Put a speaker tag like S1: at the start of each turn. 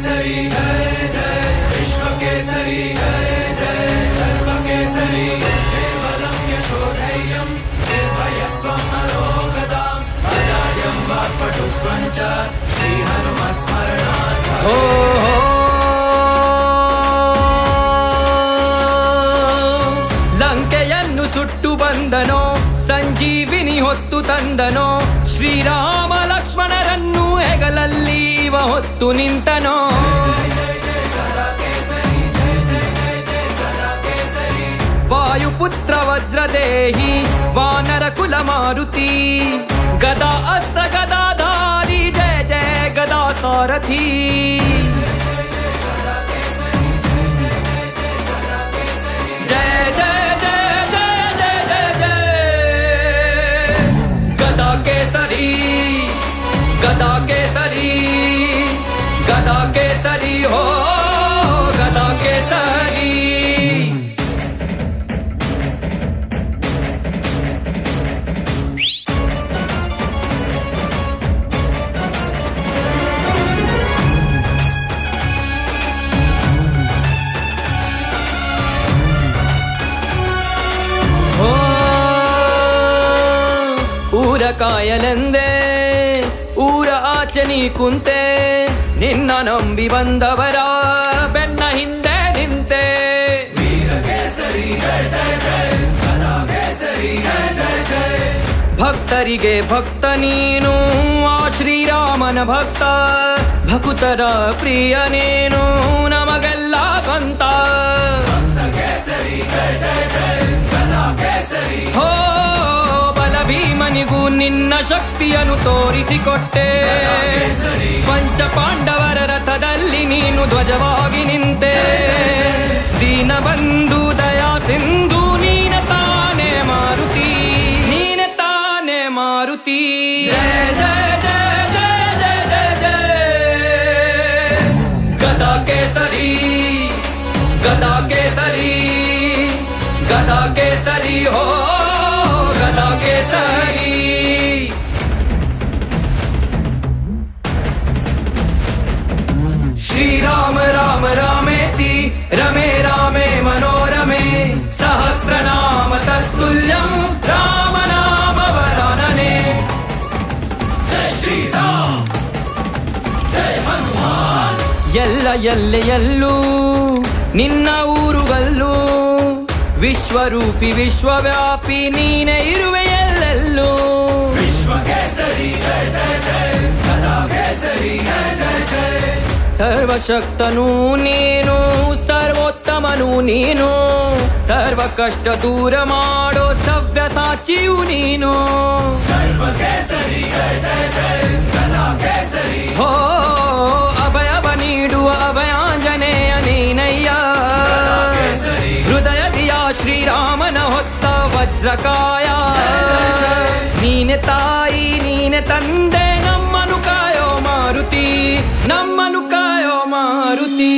S1: केसरी जय जय विश्व केसरी जय जय सर्व केसरी केवलं यशोधैर्यं निर्भयत्वं अरोगताम् अजाड्यं वाक्पटुत्वं च श्रीहनुमत्स्मरणात्
S2: ಲಂಕೆಯನ್ನು ಸುಟ್ಟು ಬಂದನೋ ಸಂಜೀವಿನಿ ಹೊತ್ತು ತಂದನೋ ಶ್ರೀರಾಮ ಲಕ್ಷ್ಮಣರನ್ನು ಹೆಗಲಲ್ಲಿ ಇವ ಹೊತ್ತು ನಿಂತನೋ ವಾಯುಪುತ್ರ ವಜ್ರದೇಹಿ ವಾನರ ಕುಲ ಮಾರುತಿ ಗದಾ ಅಸ್ತ್ರ ಗದಾಧಾರಿ ಜಯ ಜಯ ಗದಾ ಸಾರಥಿ ಜಯ ಜಯ गदा केसरी गदा केसरी हो गदा केसरी हो ಊರ ಕಾಯಲೆಂದೇ ಊರ ಆಚೆ ನೀ ಕುಂತೆ ನಿನ್ನ ನಂಬಿ ಬಂದವರ ಬೆನ್ನ ಹಿಂದೆ ನಿಂತೆ
S1: ವೀರ ಕೇಸರಿ ಜಯ ಜಯ ಜಯ ಗದಾ ಕೇಸರಿ ಜಯ ಜಯ ಜಯ
S2: ಭಕ್ತರಿಗೆ ಭಕ್ತ ನೀನು ಆ ಶ್ರೀರಾಮನ ಭಕ್ತ ಭಕುತರ ಪ್ರಿಯ ನೀನು ನಮಗೆಲ್ಲ ಬಂತ
S1: ಭಕ್ತ ಕೇಸರಿ ಜಯ ಜಯ ಜಯ ಗದಾ ಕೇಸರಿ
S2: ಹೋ ಭೀಮನಿಗೂ ನಿನ್ನ ಶಕ್ತಿಯನ್ನು ತೋರಿಸಿಕೊಟ್ಟೆ ಪಂಚ ಪಾಂಡವರ ರಥದಲ್ಲಿ ನೀನು ಧ್ವಜವಾಗಿ ನಿಂತೆ ದೀನ ಬಂಧು ದಯಾ ಸಿಂಧು ನೀನ ತಾನೇ ಮಾರುತಿ ನೀನ ತಾನೇ ಮಾರುತಿ ಜಯ ಜಯ ಜಯ ಜಯ ಜಯ ಜಯ ಗದಾ ಕೇಸರಿ ಗದಾ ಕೇಸರಿ ಗದಾ ಕೇಸರಿ ಹೋ गदा केसरी श्रीराम राम रामेति रमे रामे मनोरमे सहस्रनाम तत्तुल्यं राम नाम वरानने
S1: जय श्रीराम जय हनुमान
S2: ಎಲ್ಲೆಲ್ಲೂ ನಿನ್ನ ಊರುಗಲ್ಲೂ ವಿಶ್ವರೂಪಿ ವಿಶ್ವವ್ಯಾಪಿ ನೀನೇ ಇರುವೆ ಎಲ್ಲೆಲ್ಲೂ
S1: ವಿಶ್ವ ಕೇಸರಿ ಜಯ ಜಯ ಜಯ ಗದಾ ಕೇಸರಿ ಜಯ ಜಯ ಜಯ
S2: ಸರ್ವಶಕ್ತನೂ ನೀನು ಸರ್ವೋತ್ತಮನೂ ನೀನು ಸರ್ವ ಕಷ್ಟ ದೂರ ಮಾಡೋ ಸವ್ಯ ಸಾಚಿಯೂ ನೀನು
S1: ಸರ್ವ ಕೇಸರಿ ಜಯ ಜಯ ಜಯ ಗದಾ ಕೇಸರಿ
S2: ಹೋ ಅಭಯವ ನೀಡುವ ಅಭಯಾಂಜನೇಯ ನೀನಯ್ಯ ಹೃದಯದಿಯ ಶ್ರೀರಾಮನ ಹೊತ್ತ ವಜ್ರಕಾಯ ನೀನೆ ತಾಯಿ ನೀನೆ ತಂದೆ ನಮ್ಮನು ಕಾಯೋ ಮಾರುತಿ ನಮ್ಮನು ಕಾಯೋ ಮಾರುತಿ